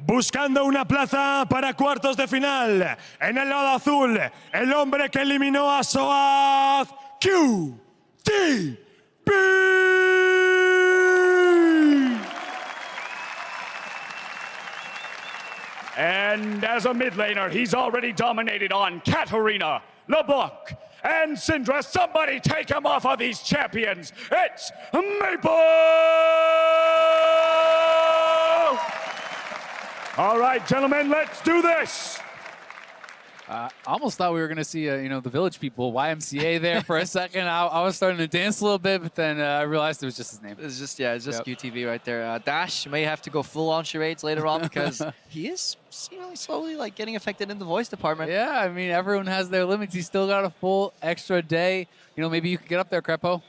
Buscando una plaza para cuartos de final. En el lado azul, el hombre que eliminó a Soaz, QTV. And as a mid laner, he's already dominated on Katarina, LeBlanc, and Syndra. Somebody take him off of these champions. It's Maple! All right, gentlemen, let's do this. I almost thought we were going to see, the Village People, YMCA there for a second. I was starting to dance a little bit, but then I realized it was just his name. It's just QTV right there. Dash may have to go full on charades later on because he is seemingly slowly getting affected in the voice department. Yeah, I mean, everyone has their limits. He's still got a full extra day. Maybe you could get up there, Crepo.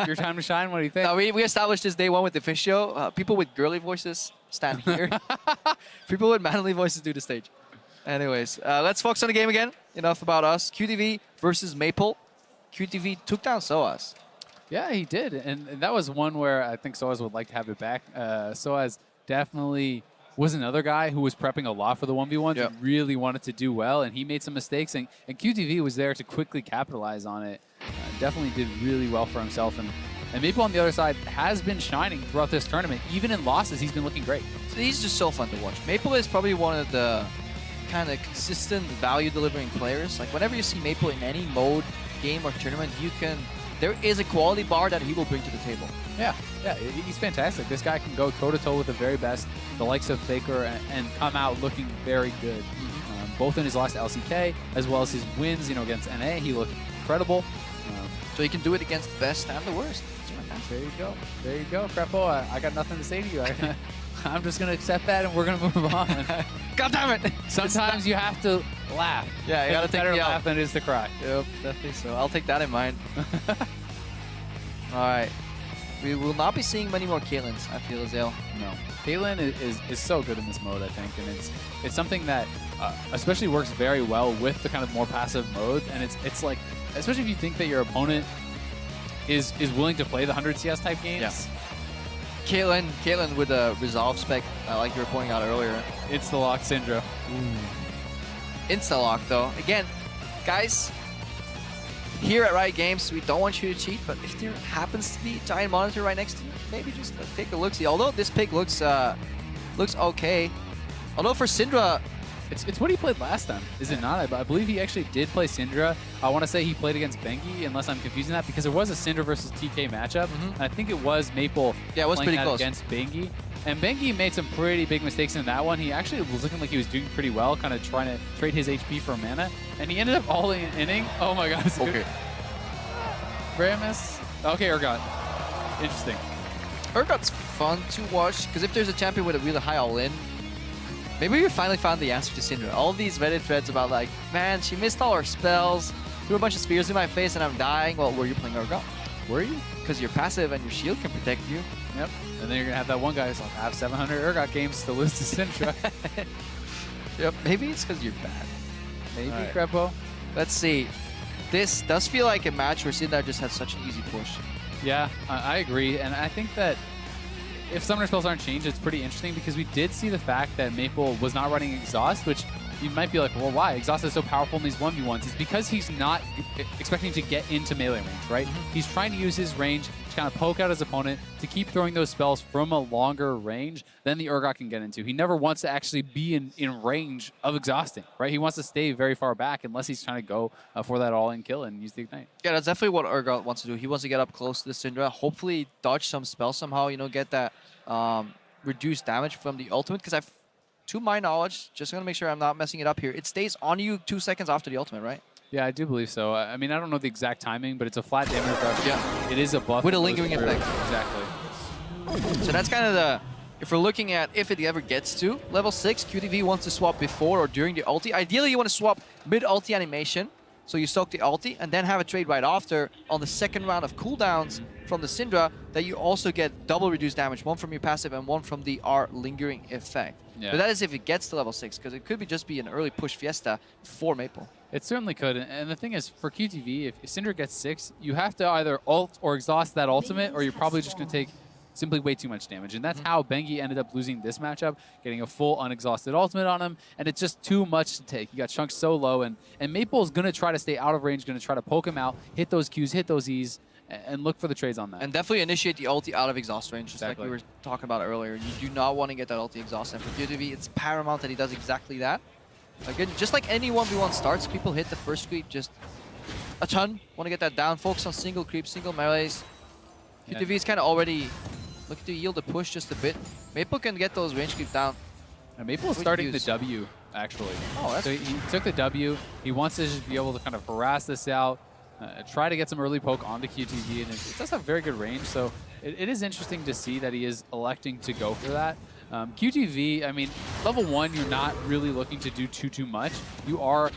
Your time to shine. What do you think? No, we established this day one with the fish show. People with girly voices stand here. People with manly voices do the stage. Anyways, let's focus on the game again. Enough about us. QTV versus Maple. QTV took down Soaz. Yeah, he did. And that was one where I think Soaz would like to have it back. Soaz definitely was another guy who was prepping a lot for the 1v1s and really wanted to do well, and he made some mistakes, and QTV was there to quickly capitalize on it. Definitely did really well for himself, and Maple on the other side has been shining throughout this tournament. Even in losses, he's been looking great. So he's just so fun to watch. Maple is probably one of the kind of consistent value-delivering players. Whenever you see Maple in any mode, game, or tournament, there is a quality bar that he will bring to the table. Yeah, he's fantastic. This guy can go toe-to-toe with the very best, the likes of Faker, and come out looking very good. Both in his last LCK, as well as his wins, against NA, he looked incredible. So he can do it against the best and the worst. There you go. There you go, Crepo. I got nothing to say to you. I'm just going to accept that, and we're going to move on. God damn it! Sometimes you have to laugh. Yeah, you got to take better me laugh out. than it is to cry. Yep, definitely so. I'll take that in mind. All right. We will not be seeing many more Caitlyn's, I feel, Azale. No. Caitlyn is so good in this mode, I think, and it's something that especially works very well with the kind of more passive modes, and it's like, especially if you think that your opponent is willing to play the 100 CS type games. Yeah. Caitlyn with a resolve spec, like you were pointing out earlier. It's the lock Syndra. Insta-lock, though. Again, guys, here at Riot Games, we don't want you to cheat, but if there happens to be a giant monitor right next to you, maybe just take a look-see. Although this pick looks okay. Although for Syndra, it's what he played last time, is it not? I believe he actually did play Syndra. I want to say he played against Bengi, unless I'm confusing that, because there was a Syndra versus TK matchup. And I think it was Maple playing that against Bengi. And Bengi made some pretty big mistakes in that one. He actually was looking like he was doing pretty well, kind of trying to trade his HP for mana. And he ended up all in inning. Oh my god. Okay. Ramus. Okay, Urgot. Interesting. Urgot's fun to watch, because if there's a champion with a really high all-in, maybe we finally found the answer to Syndra. All these Reddit threads about man, she missed all her spells, threw a bunch of spears in my face and I'm dying. Well, were you playing Urgot? Were you? Because you're passive and your shield can protect you. Yep. And then you're going to have that one guy who's like, I have 700 Urgot games to lose to Syndra. Yep. Maybe it's because you're bad. Maybe, right. Crepo. Let's see. This does feel like a match where Syndra just has such an easy push. Yeah, I agree. And I think that if summoner spells aren't changed, it's pretty interesting because we did see the fact that Maple was not running Exhaust, which you might be like, well, why? Exhaust is so powerful in these 1v1s. It's because he's not expecting to get into melee range, right? He's trying to use his range to kind of poke out his opponent, to keep throwing those spells from a longer range than the Urgot can get into. He never wants to actually be in range of exhausting, right? He wants to stay very far back unless he's trying to go for that all-in kill and use the Ignite. Yeah, that's definitely what Urgot wants to do. He wants to get up close to the Syndra, hopefully dodge some spells somehow, get that reduced damage from the ultimate, because to my knowledge, just going to make sure I'm not messing it up here, it stays on you 2 seconds after the ultimate, right? Yeah, I do believe so. I mean, I don't know the exact timing, but it's a flat damage reduction. Yeah. It is a buff. With a lingering effect. Exactly. So that's kind of the... If we're looking at if it ever gets to level 6, QTV wants to swap before or during the ulti. Ideally, you want to swap mid-ulti animation, so you soak the ulti, and then have a trade right after on the second round of cooldowns from the Syndra, that you also get double reduced damage, one from your passive and one from the R lingering effect. Yeah. But that is if it gets to level 6, because it could just be an early push Fiesta for Maple. It certainly could, and the thing is, for QTV, if Syndra gets 6, you have to either ult or exhaust that ultimate, or you're probably just going to take simply way too much damage. And that's how Bengi ended up losing this matchup, getting a full unexhausted ultimate on him, and it's just too much to take. He got chunked so low, and Maple's going to try to stay out of range, going to try to poke him out, hit those Qs, hit those Es, and look for the trades on that. And definitely initiate the ulti out of exhaust range, just like Exactly. we were talking about earlier. You do not want to get that ulti exhaust, and for QTV, it's paramount that he does exactly that. Again, just like any 1v1 starts, people hit the first creep just a ton. Want to get that down, focus on single creeps, single melees. QTV is kind of already looking to yield a push just a bit. Maple can get those range creep down. And Maple is Good starting use. the W, actually. Oh, that's so he took the W. He wants to just be able to kind of harass this out, try to get some early poke onto QTV, and it does have very good range. So it is interesting to see that he is electing to go for that. QTV, I mean, level 1, you're not really looking to do too much. You are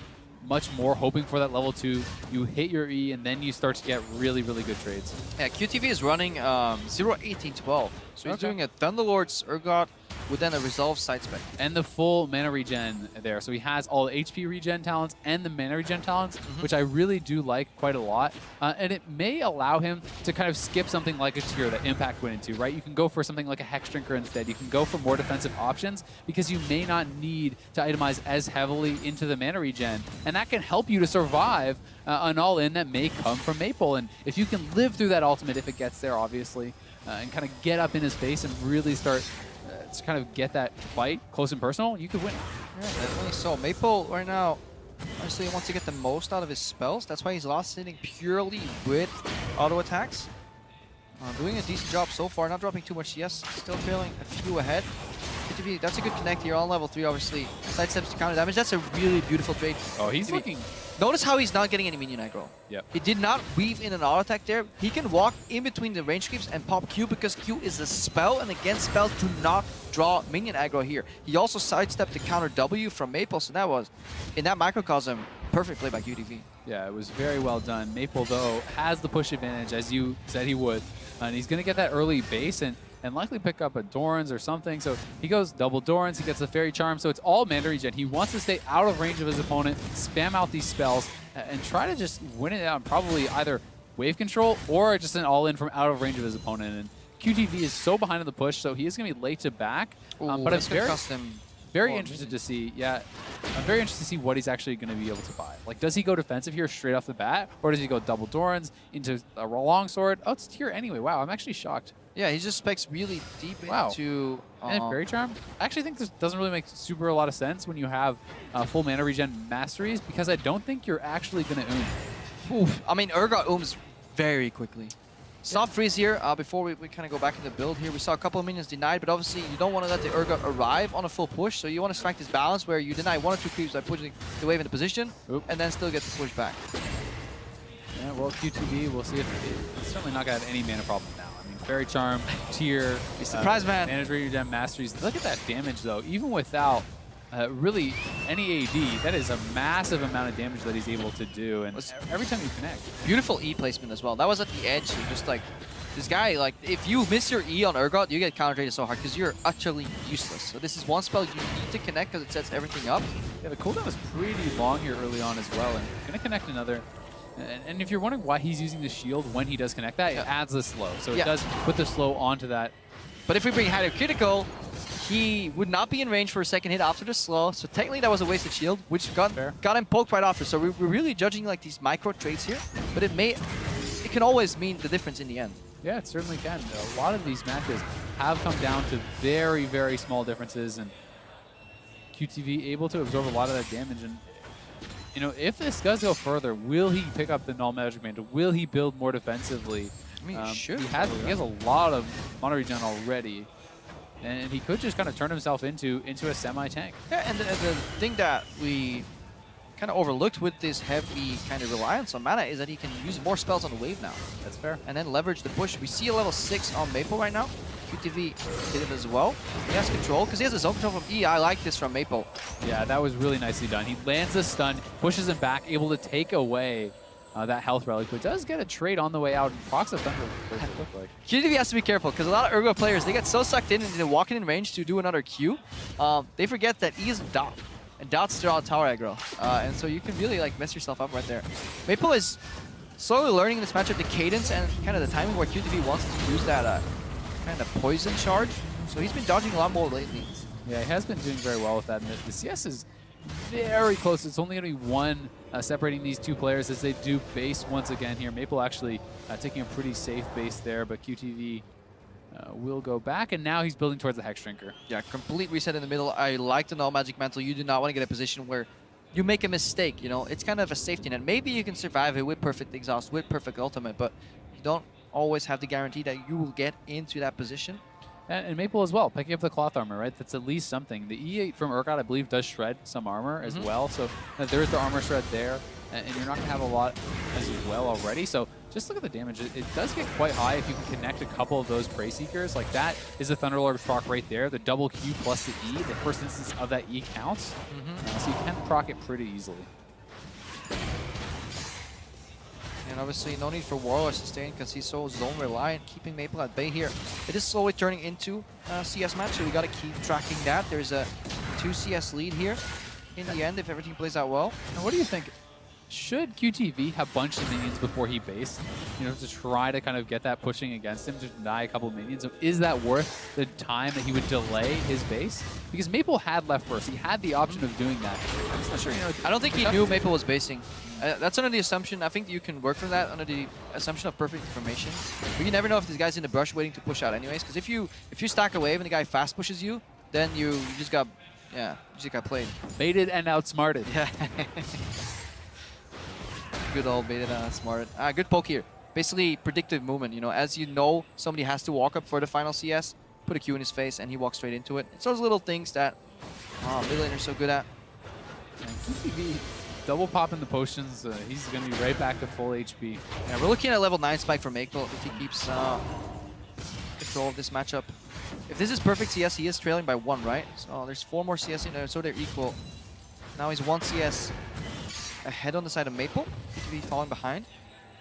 much more hoping for that level 2. You hit your E, and then you start to get really, really good trades. Yeah, QTV is running 0-18-12. So he's doing a Thunderlord's Urgot with then a Resolve side spec. And the full mana regen there. So he has all the HP regen talents and the mana regen talents, which I really do like quite a lot. And it may allow him to kind of skip something like a tier that Impact went into, right? You can go for something like a Hex Drinker instead. You can go for more defensive options because you may not need to itemize as heavily into the mana regen. And that can help you to survive an all-in that may come from Maple. And if you can live through that ultimate, if it gets there, obviously, and kind of get up in his face and really start to kind of get that fight close and personal, you could win. Yeah, definitely so. Maple right now, honestly, wants to get the most out of his spells. That's why he's lost sitting purely with auto attacks. Doing a decent job so far, not dropping too much CS, still feeling a few ahead. QTV, that's a good connect here on level 3, obviously. Sidesteps to counter damage, that's a really beautiful trade. Oh, he's looking... Notice how he's not getting any minion aggro. Yep. He did not weave in an auto attack there. He can walk in between the range creeps and pop Q because Q is a spell, and against spells do not draw minion aggro here. He also sidestepped the counter W from Maple, so that was, in that microcosm, perfect play by QTV. Yeah, it was very well done. Maple, though, has the push advantage, as you said he would. And he's going to get that early base and likely pick up a Doran's or something. So he goes double Doran's, he gets the Fairy Charm. So it's all mana regen. He wants to stay out of range of his opponent, spam out these spells, and try to just win it out. Probably either wave control or just an all-in from out of range of his opponent. And QTV is so behind on the push, so he is going to be late to back. But it's very interested to see, I'm very interested to see what he's actually going to be able to buy. Like, does he go defensive here straight off the bat, or does he go double Doran's into a longsword? Oh, it's tier anyway. Wow, I'm actually shocked. Yeah, he just specs really deep into... And Fairy Charm? I actually think this doesn't really make super a lot of sense when you have full mana regen masteries, because I don't think you're actually going to Oof. I mean, Urgot ooms very quickly. Soft freeze here, before we kind of go back in the build here. We saw a couple of minions denied, but obviously you don't want to let the Urgot arrive on a full push, so you want to strike this balance where you deny 1 or 2 creeps by pushing the wave into position, and then still get the push back. Yeah, well, QTV, we'll see if it's certainly not going to have any mana problem now. I mean, Fairy Charm, tier, surprise, man. Mana regen masteries. Look at that damage, though. Even without really any AD, that is a massive amount of damage that he's able to do, and every time you connect. Beautiful E placement as well. That was at the edge, so just like, this guy, like, if you miss your E on Urgot, you get counter traded so hard because you're utterly useless. So this is one spell you need to connect because it sets everything up. Yeah, the cooldown is pretty long here early on as well, and going to connect another. And if you're wondering why he's using the shield when he does connect that, it adds the slow. So it does put the slow onto that. But if we bring Hyder Critical, he would not be in range for a second hit after the slow, so technically that was a wasted shield, which got him poked right after. So we're really judging like these micro trades here, but it can always mean the difference in the end. Yeah, it certainly can. A lot of these matches have come down to very, very small differences, and QTV able to absorb a lot of that damage. And you know, if this does go further, will he pick up the null magic mantle? Will he build more defensively? I mean, he should. He has a lot of mana regen already. And he could just kind of turn himself into a semi-tank. Yeah, and the thing that we kind of overlooked with this heavy kind of reliance on mana is that he can use more spells on the wave now. That's fair. And then leverage the push. We see a level 6 on Maple right now. QTV did it as well. He has control because he has a zone control from E. I like this from Maple. Yeah, that was really nicely done. He lands the stun, pushes him back, able to take away that health relic, but does get a trade on the way out. And Fox of Thunder, what does it look like? QTV has to be careful because a lot of Urgot players, they get so sucked in and they're walking in range to do another Q. They forget that E is dot, and dots draw tower aggro. And so you can really like mess yourself up right there. Maple is slowly learning in this matchup the cadence and kind of the timing where QTV wants to use that kind kind of poison charge. So he's been dodging a lot more lately. Yeah, he has been doing very well with that. And the CS is very close. It's only going to be one separating these two players as they do base once again here. Maple actually taking a pretty safe base there, but QTV will go back, and now he's building towards the Hex Drinker. Yeah, complete reset in the middle. I like the Null Magic Mantle. You do not want to get a position where you make a mistake, you know? It's kind of a safety net. Maybe you can survive it with perfect exhaust, with perfect ultimate, but you don't always have the guarantee that you will get into that position. And Maple as well, picking up the cloth armor, right? That's at least something. The E8 from Urgot, I believe, does shred some armor as well. So there's the armor shred there, and you're not going to have a lot as well already. So just look at the damage. It does get quite high if you can connect a couple of those Prey Seekers. Like that is a Thunderlord proc right there. The double Q plus the E, the first instance of that E counts. So you can proc it pretty easily. And obviously, no need for Warlord to stay in because he's so zone reliant, keeping Maple at bay here. It is slowly turning into a CS match, so we got to keep tracking that. There's a 2 CS lead here in the end if everything plays out well. Now, what do you think? Should QTV have bunched the minions before he based, you know, to try to kind of get that pushing against him to deny a couple of minions? Is that worth the time that he would delay his base? Because Maple had left first. He had the option of doing that. I'm just not sure. You know, I don't think he knew Maple was basing. That's under the assumption. I think you can work from that under the assumption of perfect information. But you never know if this guy's in the brush waiting to push out anyways. Because if you stack a wave and the guy fast pushes you, then you just got played. Baited and outsmarted. Yeah. Good old baited and outsmarted. Good poke here. Basically predictive movement. You know, as you know somebody has to walk up for the final CS, put a Q in his face and he walks straight into it. It's those little things that mid laner's so good at. And QTV double popping the potions. He's going to be right back to full HP. Yeah, we're looking at a level 9 spike for Maple if he keeps control of this matchup. If this is perfect CS, he is trailing by 1, right? So there's 4 more CS in there, so they're equal. Now he's 1 CS ahead on the side of Maple. QTV falling behind.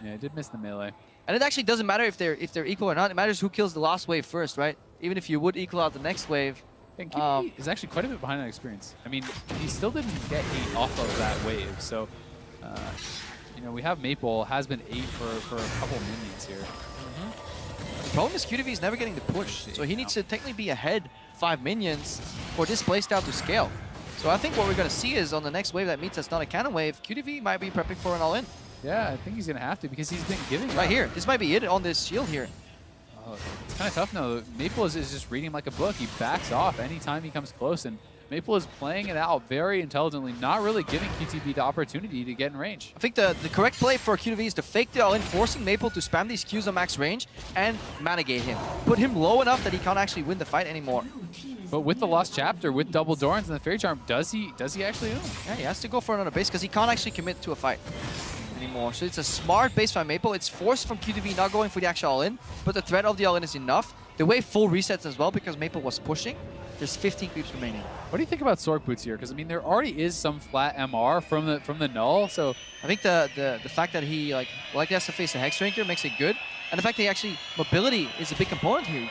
Yeah, I did miss the melee. And it actually doesn't matter if they're equal or not. It matters who kills the last wave first, right? Even if you would equal out the next wave. And QTV is actually quite a bit behind on experience. I mean, he still didn't get 8 off of that wave. So, you know, we have Maple has been 8 for a couple of minions here. The problem is QTV is never getting the push. So he needs to technically be ahead 5 minions for this playstyle to scale. So I think what we're going to see is on the next wave that meets that's not a cannon wave, QTV might be prepping for an all-in. Yeah, I think he's going to have to because he's been giving right here. This might be it on this shield here. Oh, it's kind of tough now. Maple is just reading like a book. He backs off anytime he comes close, and Maple is playing it out very intelligently, not really giving QTV the opportunity to get in range. I think the correct play for QTV is to fake the all-in, forcing Maple to spam these Qs on max range and managate him. Put him low enough that he can't actually win the fight anymore. But with the Lost Chapter, with double Dorans and the Fairy Charm, does he actually know? Yeah, he has to go for another base because he can't actually commit to a fight anymore. So it's a smart base by Maple. It's forced from QTV not going for the actual all-in, but the threat of the all-in is enough. The wave full resets as well because Maple was pushing. There's 15 creeps remaining. What do you think about Sorg Boots here? Because I mean, there already is some flat MR from the null. So I think the fact that he like has to face the Hex Drinker makes it good, and the fact that he actually mobility is a big component here.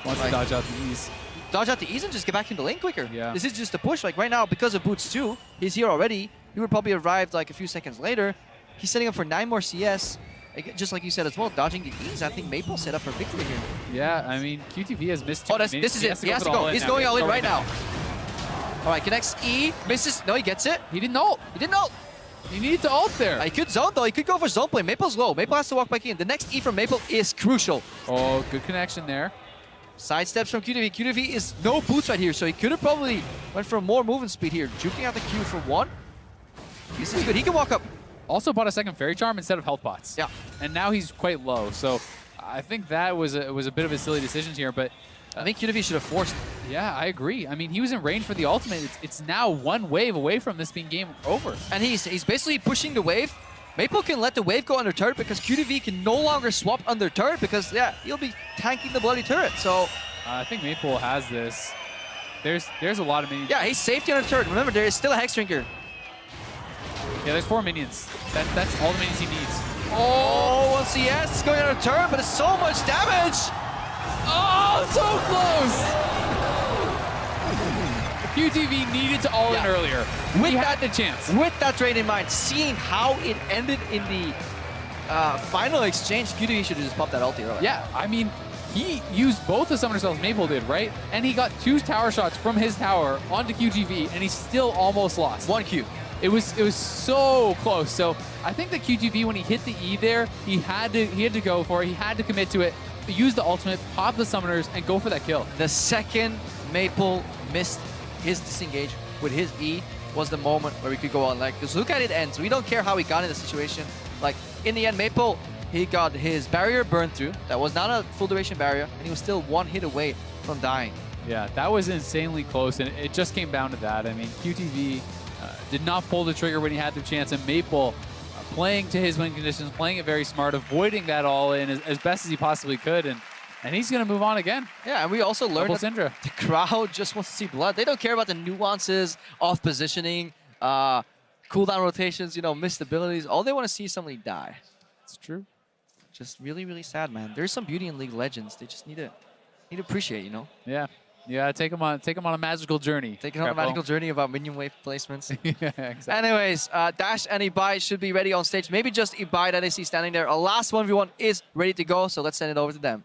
Wants to dodge out the ease. Dodge out the ease and just get back into lane quicker. Yeah. This is just a push. Like right now, because of Boots 2, he's here already. He would probably arrive like a few seconds later. He's setting up for 9 more CS. Just like you said as well, dodging the ease. I think Maple set up for victory here. Yeah, I mean, QTV has missed 2 this is it. He has to go. He's going all in right now. All right, connects E, misses. No, he gets it. He didn't ult. He didn't ult. He needed to ult there. He could zone though. He could go for zone play. Maple's low. Maple has to walk back in. The next E from Maple is crucial. Oh, good connection there. Side steps from QTV. QTV is no boots right here, so he could have probably went for more movement speed here. Juking out the Q for 1. This is good. He can walk up. Also bought a second Fairy Charm instead of health pots. Yeah. And now he's quite low. So I think that was a bit of a silly decision here, but I think QTV should have forced. Yeah, I agree. I mean, he was in range for the ultimate. It's now 1 wave away from this being game over. And he's basically pushing the wave. Maple can let the wave go under turret because QTV can no longer swap under turret because, yeah, he'll be tanking the bloody turret. So I think Maple has this. There's a lot of minions. Yeah, he's safety under turret. Remember, there is still a Hex Drinker. Yeah, there's 4 minions. That's all the minions he needs. Oh, 1 CS going under turret, but it's so much damage. Oh, so close! QTV needed to all in earlier. We had the chance. With that trade in mind, seeing how it ended in the final exchange, QTV should have just popped that ulti earlier. Yeah, I mean, he used both the summoner spells Maple did, right? And he got 2 tower shots from his tower onto QTV, and he still almost lost. 1 Q. It was so close. So I think that QTV, when he hit the E there, he had to go for it. He had to commit to it, use the ultimate, pop the summoners, and go for that kill. The second Maple missed his disengage with his E was the moment where we could go on. Like, because look at it ends. We don't care how he got in the situation. Like, in the end, Maple, he got his barrier burned through. That was not a full duration barrier, and he was still 1 hit away from dying. Yeah, that was insanely close, and it just came down to that. I mean, QTV did not pull the trigger when he had the chance, and Maple playing to his win conditions, playing it very smart, avoiding that all in as best as he possibly could, and he's going to move on again. Yeah, and we also learned that Syndra. the crowd just wants to see blood. They don't care about the nuances of positioning, cooldown rotations, you know, missed abilities. All they want to see is somebody die. It's true. Just really, really sad, man. There's some beauty in League Legends. They just need to appreciate, you know? Yeah. Yeah, take him on a magical journey. Take it on a magical journey about minion wave placements. Yeah, exactly. Anyways, Dash and Ibai should be ready on stage. Maybe just Ibai that I see standing there. Our last 1v1 is ready to go, so let's send it over to them.